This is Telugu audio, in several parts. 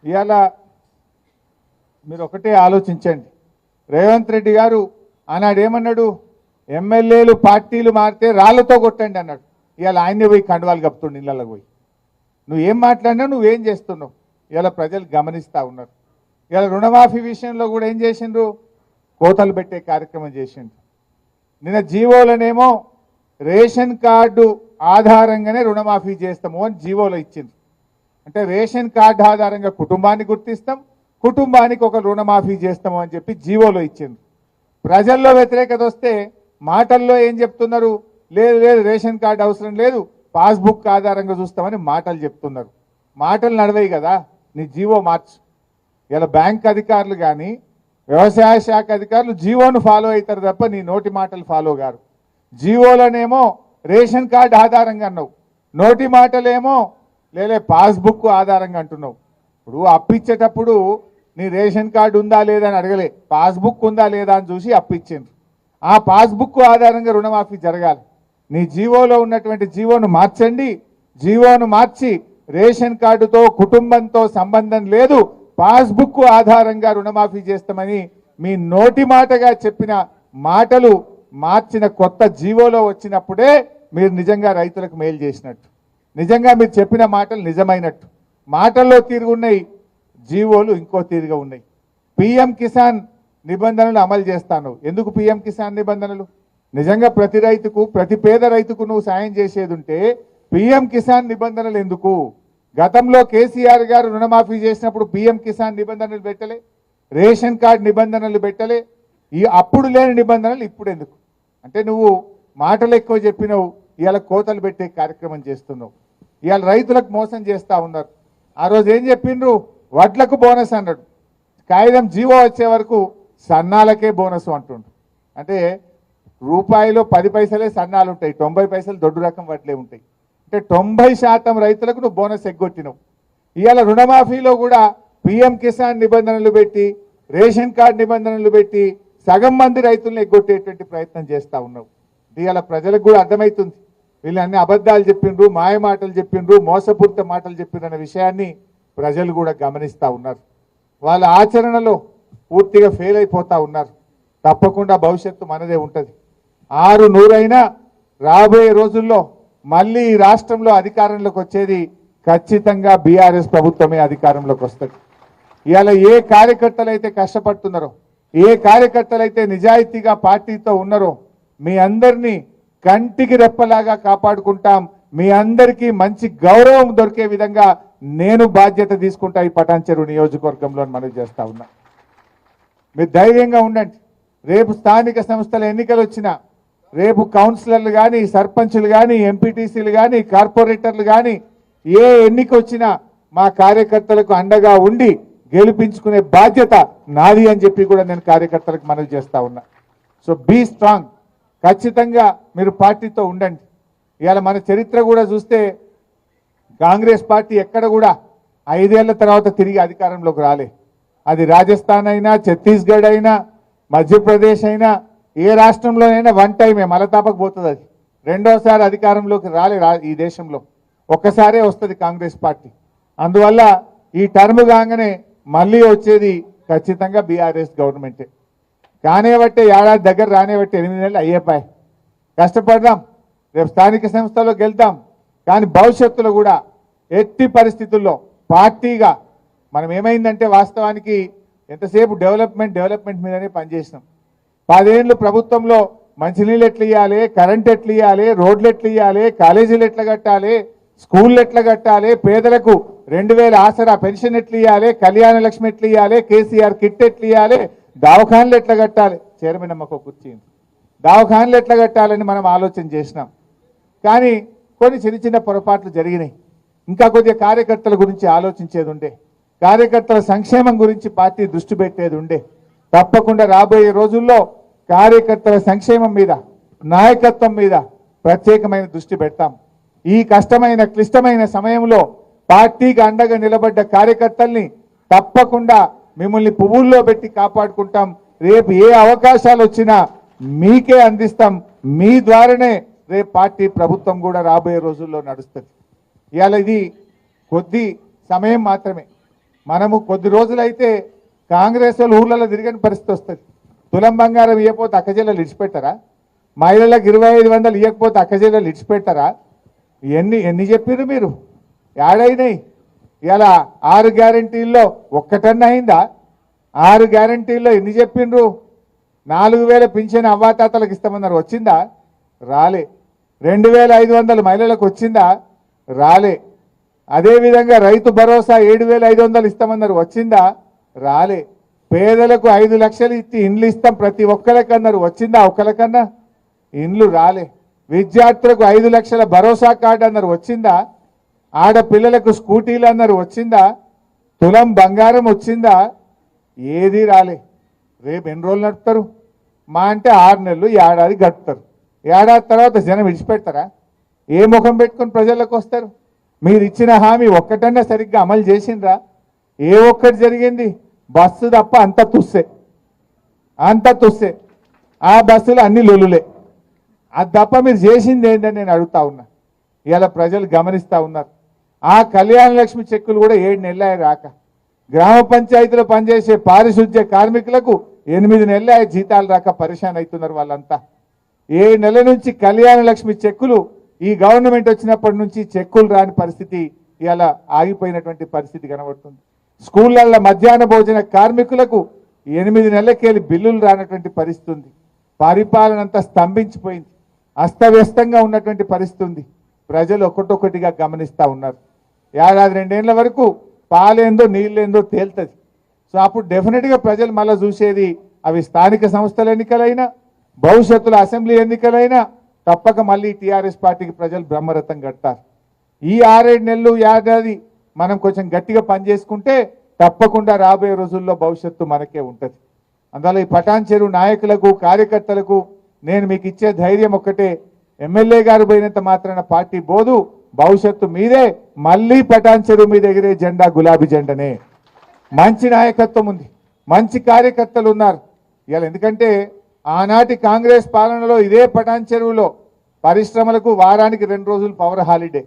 ఇవాళ మీరు ఒకటే ఆలోచించండి. రేవంత్ రెడ్డి గారు ఆనాడు ఏమన్నాడు? ఎమ్మెల్యేలు పార్టీలు మారితే రాళ్లతో కొట్టండి అన్నాడు. ఇవాళ ఆయన్ని పోయి కండువాలు కప్పుతుండు ఇళ్ళకి పోయి. నువ్వేం మాట్లాడినా నువ్వేం చేస్తున్నావు ఇవాళ ప్రజలు గమనిస్తూ ఉన్నారు. ఇవాళ రుణమాఫీ విషయంలో కూడా ఏం చేసిండ్రు? కోతలు పెట్టే కార్యక్రమం చేసిండ్రు. నిన్న జీవోలనేమో రేషన్ కార్డు ఆధారంగానే రుణమాఫీ చేస్తాము అని జీవోలో ఇచ్చిండ్రు. అంటే రేషన్ కార్డు ఆధారంగా కుటుంబాన్ని గుర్తిస్తాం, కుటుంబానికి ఒక రుణమాఫీ చేస్తాము అని చెప్పి జీవోలో ఇచ్చిండ్రు. ప్రజల్లో వ్యతిరేకత వస్తే మాటల్లో ఏం చెప్తున్నారు? లేదు లేదు రేషన్ కార్డు అవసరం లేదు, పాస్బుక్ ఆధారంగా చూస్తామని మాటలు చెప్తున్నారు. మాటలు నడవయి కదా, నీ జీవో మార్చు. ఇలా బ్యాంక్ అధికారులు కానీ వ్యవసాయ శాఖ అధికారులు జీవోను ఫాలో అవుతారు తప్ప నీ నోటి మాటలు ఫాలో గారు. జీవోలనేమో రేషన్ కార్డు ఆధారంగా అన్నావు, నోటి మాటలేమో లేలే పాస్బుక్ ఆధారంగా అంటున్నావు. ఇప్పుడు అప్పిచ్చేటప్పుడు నీ రేషన్ కార్డు ఉందా లేదా అని అడగలే, పాస్బుక్ ఉందా లేదా అని చూసి అప్పిచ్చిండ్రు. ఆ పాస్బుక్ ఆధారంగా రుణమాఫీ జరగాలి. నీ జీవోలో ఉన్నటువంటి జీవోను మార్చండి. జీవోను మార్చి రేషన్ కార్డుతో కుటుంబంతో సంబంధం లేదు, పాస్బుక్ ఆధారంగా రుణమాఫీ చేస్తామని మీ నోటి మాటగా చెప్పిన మాటలు మార్చిన కొత్త జీవోలో వచ్చినప్పుడే మీరు నిజంగా రైతులకు మేలు చేసినట్టు, నిజంగా మీరు చెప్పిన మాటలు నిజమైనట్టు. మాటల్లో తీరుగున్నాయి, జీవోలు ఇంకో తీరుగా ఉన్నాయి. పిఎం కిసాన్ నిబంధనలు అమలు చేస్తాను. ఎందుకు పిఎం కిసాన్ నిబంధనలు? నిజంగా ప్రతి రైతుకు, ప్రతి పేద రైతుకు నువ్వు సాయం చేసేది ఉంటే పిఎం కిసాన్ నిబంధనలు ఎందుకు? గతంలో కేసీఆర్ గారు రుణమాఫీ చేసినప్పుడు పిఎం కిసాన్ నిబంధనలు పెట్టలే, రేషన్ కార్డు నిబంధనలు పెట్టలే. ఈ అప్పుడు లేని నిబంధనలు ఇప్పుడు ఎందుకు? అంటే నువ్వు మాటలు ఎక్కువ చెప్పినావు, ఇవాళ కోతలు పెట్టే కార్యక్రమం చేస్తున్నావు. ఇవాళ రైతులకు మోసం చేస్తూ ఉన్నారు. ఆ రోజు ఏం చెప్పిండ్రు? వడ్లకు బోనస్ అన్నాడు. కాగితం జీవో వచ్చే వరకు సన్నాలకే బోనస్ అంటుండ్రు. అంటే రూపాయిలో 10 పైసలే సన్నాలు ఉంటాయి, 90 పైసలు దొడ్డు రకం వడ్లే ఉంటాయి. అంటే 90% రైతులకు నువ్వు బోనస్ ఎగ్గొట్టినావు. ఇవాళ రుణమాఫీలో కూడా పిఎం కిసాన్ నిబంధనలు పెట్టి, రేషన్ కార్డు నిబంధనలు పెట్టి సగం మంది రైతులను ఎగ్గొట్టేటువంటి ప్రయత్నం చేస్తూ ఉన్నావు. ఇవాళ ప్రజలకు కూడా అర్థమవుతుంది, వీళ్ళు అన్ని అబద్ధాలు చెప్పిండ్రు, మాయ మాటలు చెప్పిండ్రు, మోసపూరిత మాటలు చెప్పిండ్రు అనే విషయాన్ని ప్రజలు కూడా గమనిస్తూ ఉన్నారు. వాళ్ళ ఆచరణలో పూర్తిగా ఫెయిల్ అయిపోతూ ఉన్నారు. తప్పకుండా భవిష్యత్తు మనదే ఉంటుంది. 600 రాబోయే రోజుల్లో మళ్ళీ ఈ రాష్ట్రంలో అధికారంలోకి వచ్చేది ఖచ్చితంగా బీఆర్ఎస్ ప్రభుత్వమే అధికారంలోకి వస్తుంది. ఇవాళ ఏ కార్యకర్తలు అయితే కష్టపడుతున్నారో, ఏ కార్యకర్తలు అయితే నిజాయితీగా పార్టీతో ఉన్నారో మీ అందరినీ కంటికి రెప్పలాగా కాపాడుకుంటాం. మీ అందరికీ మంచి గౌరవం దొరికే విధంగా నేను బాధ్యత తీసుకుంటా ఈ పటాన్చెరు నియోజకవర్గంలో మనవి చేస్తా ఉన్నా. మీరు ధైర్యంగా ఉండండి. రేపు స్థానిక సంస్థల ఎన్నికలు వచ్చినా, రేపు కౌన్సిలర్లు కానీ, సర్పంచులు కానీ, ఎంపీటీసీలు కానీ, కార్పొరేటర్లు కానీ ఏ ఎన్నిక వచ్చినా మా కార్యకర్తలకు అండగా ఉండి గెలిపించుకునే బాధ్యత నాది అని చెప్పి కూడా నేను కార్యకర్తలకు మనవి చేస్తా ఉన్నా. So be strong. ఖచ్చితంగా మీరు పార్టీతో ఉండండి. ఇవాళ మన చరిత్ర కూడా చూస్తే కాంగ్రెస్ పార్టీ ఎక్కడ కూడా 5 ఏళ్ల తర్వాత తిరిగి అధికారంలోకి రాలే. అది రాజస్థాన్ అయినా, ఛత్తీస్గఢ్ అయినా, మధ్యప్రదేశ్ అయినా, ఏ రాష్ట్రంలోనైనా వన్ టైమే మలతాపకు పోతుంది. అది రెండోసారి అధికారంలోకి రాలే ఈ దేశంలో, ఒక్కసారే వస్తుంది కాంగ్రెస్ పార్టీ. అందువల్ల ఈ టర్మ్ కాగానే మళ్ళీ వచ్చేది ఖచ్చితంగా బీఆర్ఎస్ గవర్నమెంటే. కానేబట్టే ఏడాది దగ్గర రానేబట్టే 8 నెలలు అయ్యేపాయి. కష్టపడదాం, రేపు స్థానిక సంస్థలో గెలుద్దాం. కానీ భవిష్యత్తులో కూడా ఎట్టి పరిస్థితుల్లో పార్టీగా మనం ఏమైందంటే వాస్తవానికి ఎంతసేపు డెవలప్మెంట్ మీదనే పనిచేసినాం. 10 ఏళ్ళు ప్రభుత్వంలో మంచినీళ్ళు ఎట్లా ఇవ్వాలి, కరెంట్ ఎట్లా ఇవ్వాలి, రోడ్లు ఎట్లా ఇవ్వాలి, కాలేజీలు ఎట్లా కట్టాలి, స్కూళ్ళు ఎట్లా కట్టాలి, పేదలకు 2000 ఆసరా పెన్షన్ ఎట్లా ఇవ్వాలి, కళ్యాణ లక్ష్మి ఎట్లా ఇవ్వాలి, కేసీఆర్ కిట్ ఎట్లా ఇవ్వాలి, దవాఖాన్లు ఎట్లా కట్టాలి, చైర్మన్ అమ్మకు కుర్చీ, దవాఖాన్లు ఎట్లా కట్టాలని మనం ఆలోచన చేసినాం. కానీ కొన్ని చిన్న పొరపాట్లు జరిగినాయి. ఇంకా కొద్దిగా కార్యకర్తల గురించి ఆలోచించేది ఉండే, కార్యకర్తల సంక్షేమం గురించి పార్టీ దృష్టి పెట్టేది ఉండే. తప్పకుండా రాబోయే రోజుల్లో కార్యకర్తల సంక్షేమం మీద, నాయకత్వం మీద ప్రత్యేకమైన దృష్టి పెడతాం. ఈ కష్టమైన క్లిష్టమైన సమయంలో పార్టీకి అండగా నిలబడ్డ కార్యకర్తల్ని తప్పకుండా మిమ్మల్ని పువ్వుల్లో పెట్టి కాపాడుకుంటాం. రేపు ఏ అవకాశాలు వచ్చినా మీకే అందిస్తాం. మీ ద్వారానే రేపు పార్టీ ప్రభుత్వం కూడా రాబోయే రోజుల్లో నడుస్తుంది. ఇవాళ ఇది కొద్ది సమయం మాత్రమే. మనము కొద్ది రోజులైతే కాంగ్రెస్ వాళ్ళు ఊళ్ళలో తిరగని పరిస్థితి వస్తుంది. తులం బంగారం ఇవ్వకపోతే అక్కజేళ్ళలు ఇడిచిపెట్టారా? మహిళలకు 2500 ఇవ్వకపోతే అక్కజేళ్ళలు ఇడిచిపెట్టారా? ఎన్ని చెప్పారు మీరు? ఏడైనాయి? ఇలా 6 గ్యారంటీల్లో ఒక్కటన్నా అయిందా? 6 గ్యారంటీల్లో ఎన్ని చెప్పిండ్రు? 4000 పింఛన్ అవ్వాతాతలకు ఇస్తామన్నారు, వచ్చిందా? రాలే. 2500 మహిళలకు వచ్చిందా? రాలే. అదేవిధంగా రైతు భరోసా 7500 ఇస్తామన్నారు, వచ్చిందా? రాలే. పేదలకు 5 లక్షలు ఇచ్చి ఇండ్లు ఇస్తాం ప్రతి ఒక్కరికన్నారు, వచ్చిందా? ఒక్కరికన్నా ఇండ్లు రాలే. విద్యార్థులకు 5 లక్షల భరోసా కార్డు అన్నారు, వచ్చిందా? ఆడపిల్లలకు స్కూటీలు అన్నారు, వచ్చిందా? తులం బంగారం వచ్చిందా? ఏది రాలే. రేపు ఎన్ని రోజులు నడుపుతారు? మా అంటే 6 నెలలు, ఏడాది గడుపుతారు. ఏడాది తర్వాత జనం విడిచిపెడతారా? ఏ ముఖం పెట్టుకొని ప్రజలకు వస్తారు? మీరు ఇచ్చిన హామీ ఒక్కటన్నా సరిగ్గా అమలు చేసిండ్రా? ఏ ఒక్కటి జరిగింది? బస్సు తప్ప అంత తుస్సే, అంత తుస్సే. ఆ బస్సులు అన్ని లొల్లులే. అది తప్ప మీరు చేసింది ఏంటని నేను అడుగుతా ఉన్నా. ఇలా ప్రజలు గమనిస్తూ ఉన్నారు. ఆ కళ్యాణ లక్ష్మి చెక్కులు కూడా 7 నెలలే రాక, గ్రామ పంచాయతీలో పనిచేసే పారిశుద్ధ్య కార్మికులకు 8 నెలలే జీతాలు రాక పరిశాన్ అవుతున్నారు వాళ్ళంతా. 7 నెలల నుంచి కళ్యాణ లక్ష్మి చెక్కులు, ఈ గవర్నమెంట్ వచ్చినప్పటి నుంచి చెక్కులు రాని పరిస్థితి ఇలా ఆగిపోయినటువంటి పరిస్థితి కనబడుతుంది. స్కూళ్ళల్లో మధ్యాహ్న భోజన కార్మికులకు 8 నెలలకెళ్ళి బిల్లులు రానటువంటి పరిస్థితి ఉంది. పరిపాలన అంతా స్తంభించిపోయింది, అస్తవ్యస్తంగా ఉన్నటువంటి పరిస్థితి ఉంది. ప్రజలు ఒక్కొక్కటిగా గమనిస్తూ ఉన్నారు. ఏడాది 2 ఏళ్ల వరకు పాలేందో నీళ్ళేందో తేలుతుంది. సో అప్పుడు డెఫినెట్గా ప్రజలు మళ్ళీ చూసేది అవి స్థానిక సంస్థల ఎన్నికలైనా, భవిష్యత్తులో అసెంబ్లీ ఎన్నికలైనా తప్పక మళ్ళీ టీఆర్ఎస్ పార్టీకి ప్రజలు బ్రహ్మరథం కడతారు. ఈ 6-7 నెలలు ఏడాది మనం కొంచెం గట్టిగా పనిచేసుకుంటే తప్పకుండా రాబోయే రోజుల్లో భవిష్యత్తు మనకే ఉంటుంది. అందువల్ల ఈ పటాన్ చెరువు నాయకులకు, కార్యకర్తలకు నేను మీకు ఇచ్చే ధైర్యం ఒక్కటే, ఎమ్మెల్యే గారు పోయినంత మాత్రాన పార్టీ బోదు, భవిష్యత్తు మీదే. మళ్ళీ పటాన్ చెరువు మీద ఎగిరే జెండా గులాబీ జెండనే. మంచి నాయకత్వం ఉంది, మంచి కార్యకర్తలు ఉన్నారు ఇవాళ. ఎందుకంటే ఆనాటి కాంగ్రెస్ పాలనలో ఇదే పటాన్ చెరువులో పరిశ్రమలకు వారానికి 2 రోజులు పవర్ హాలిడే.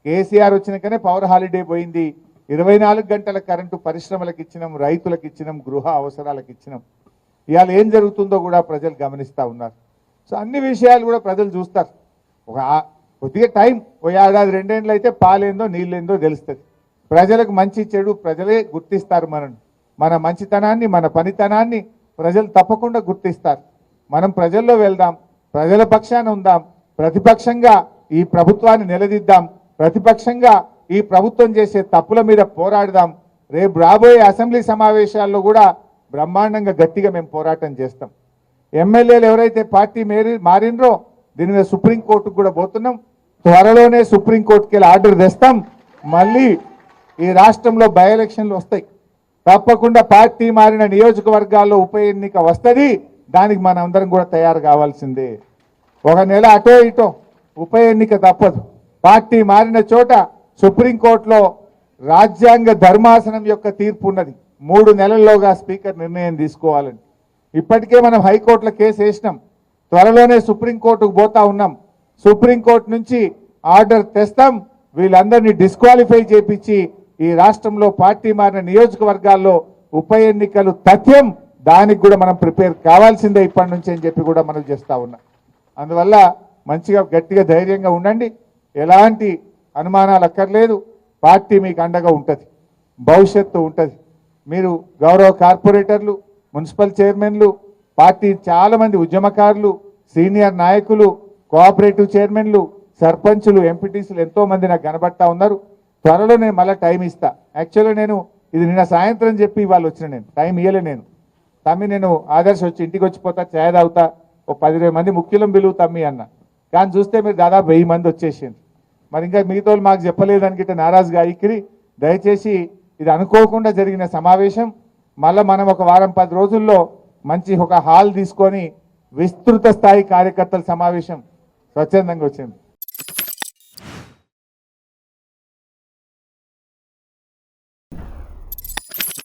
కేసీఆర్ వచ్చినాకనే పవర్ హాలిడే పోయింది. 24 గంటల కరెంటు పరిశ్రమలకు ఇచ్చినాం, రైతులకు ఇచ్చినాం, గృహ అవసరాలకు ఇచ్చినాం. ఇవాళ ఏం జరుగుతుందో కూడా ప్రజలు గమనిస్తూ ఉన్నారు. సో అన్ని విషయాలు కూడా ప్రజలు చూస్తారు. కొద్దిగా టైం, ఓ ఏడాది 2 ఏళ్ళు అయితే పాలేందో నీళ్ళేందో తెలుస్తుంది. ప్రజలకు మంచి చెడు ప్రజలే గుర్తిస్తారు. మన మంచితనాన్ని, మన పనితనాన్ని ప్రజలు తప్పకుండా గుర్తిస్తారు. మనం ప్రజల్లో వెళ్దాం, ప్రజల పక్షాన ఉందాం, ప్రతిపక్షంగా ఈ ప్రభుత్వాన్ని నిలదీద్దాం, ప్రతిపక్షంగా ఈ ప్రభుత్వం చేసే తప్పుల మీద పోరాడదాం. రేపు రాబోయే అసెంబ్లీ సమావేశాల్లో కూడా బ్రహ్మాండంగా గట్టిగా మేము పోరాటం చేస్తాం. ఎమ్మెల్యేలు ఎవరైతే పార్టీ మారినరో దీని మీద సుప్రీంకోర్టుకు కూడా పోతున్నాం. త్వరలోనే సుప్రీంకోర్టుకి వెళ్ళి ఆర్డర్ తెస్తాం. మళ్ళీ ఈ రాష్ట్రంలో బై ఎలక్షన్లు వస్తాయి. తప్పకుండా పార్టీ మారిన నియోజకవర్గాల్లో ఉప ఎన్నిక వస్తుంది. దానికి మనం అందరం కూడా తయారు కావాల్సిందే. 1 నెల అటో ఇటో ఉప ఎన్నిక తప్పదు. పార్టీ మారిన చోట సుప్రీంకోర్టులో రాజ్యాంగ ధర్మాసనం యొక్క తీర్పు ఉన్నది. 3 నెలల్లోగా స్పీకర్ నిర్ణయం తీసుకోవాలని. ఇప్పటికే మనం హైకోర్టులో కేసు వేసినాం. త్వరలోనే సుప్రీంకోర్టుకు పోతా ఉన్నాం. సుప్రీంకోర్టు నుంచి ఆర్డర్ తెస్తాం. వీళ్ళందరినీ డిస్క్వాలిఫై చేపించి ఈ రాష్ట్రంలో పార్టీ మారిన నియోజకవర్గాల్లో ఉప ఎన్నికలు తథ్యం. దానికి కూడా మనం ప్రిపేర్ కావాల్సిందే ఇప్పటి నుంచి అని చెప్పి కూడా మనం చేస్తూ ఉన్నాం. అందువల్ల మంచిగా గట్టిగా ధైర్యంగా ఉండండి. ఎలాంటి అనుమానాలు అక్కర్లేదు. పార్టీ మీకు అండగా ఉంటుంది, భవిష్యత్తు ఉంటుంది. మీరు గౌరవ కార్పొరేటర్లు, మున్సిపల్ చైర్మన్లు, పార్టీ చాలామంది ఉద్యమకారులు, సీనియర్ నాయకులు, కోఆపరేటివ్ చైర్మన్లు, సర్పంచులు, ఎంపీటీసీలు ఎంతోమంది నాకు కనబడతా ఉన్నారు. త్వరలో నేను మళ్ళీ టైం ఇస్తా. యాక్చువల్గా నేను ఇది నిన్న సాయంత్రం చెప్పి ఇవాళ వచ్చిన, నేను టైం ఇవ్వలే. నేను ఆదర్శ వచ్చి ఇంటికి వచ్చిపోతా, ఛాయ్ తాగుతా, ఓ 10-20 మంది ముఖ్యులం పిలువు తమ్మి అన్న. కానీ చూస్తే మీరు దాదాపు 1000 మంది వచ్చేసింది. మరి ఇంకా మిగతా మాకు చెప్పలేదని గిట్ట నారాజుగా అయికిరి. దయచేసి ఇది అనుకోకుండా జరిగిన సమావేశం. మళ్ళీ మనం ఒక వారం 10 రోజుల్లో మంచి ఒక హాల్ తీసుకొని విస్తృత స్థాయి కార్యకర్తల సమావేశం స్వచ్ఛందంగా వచ్చింది.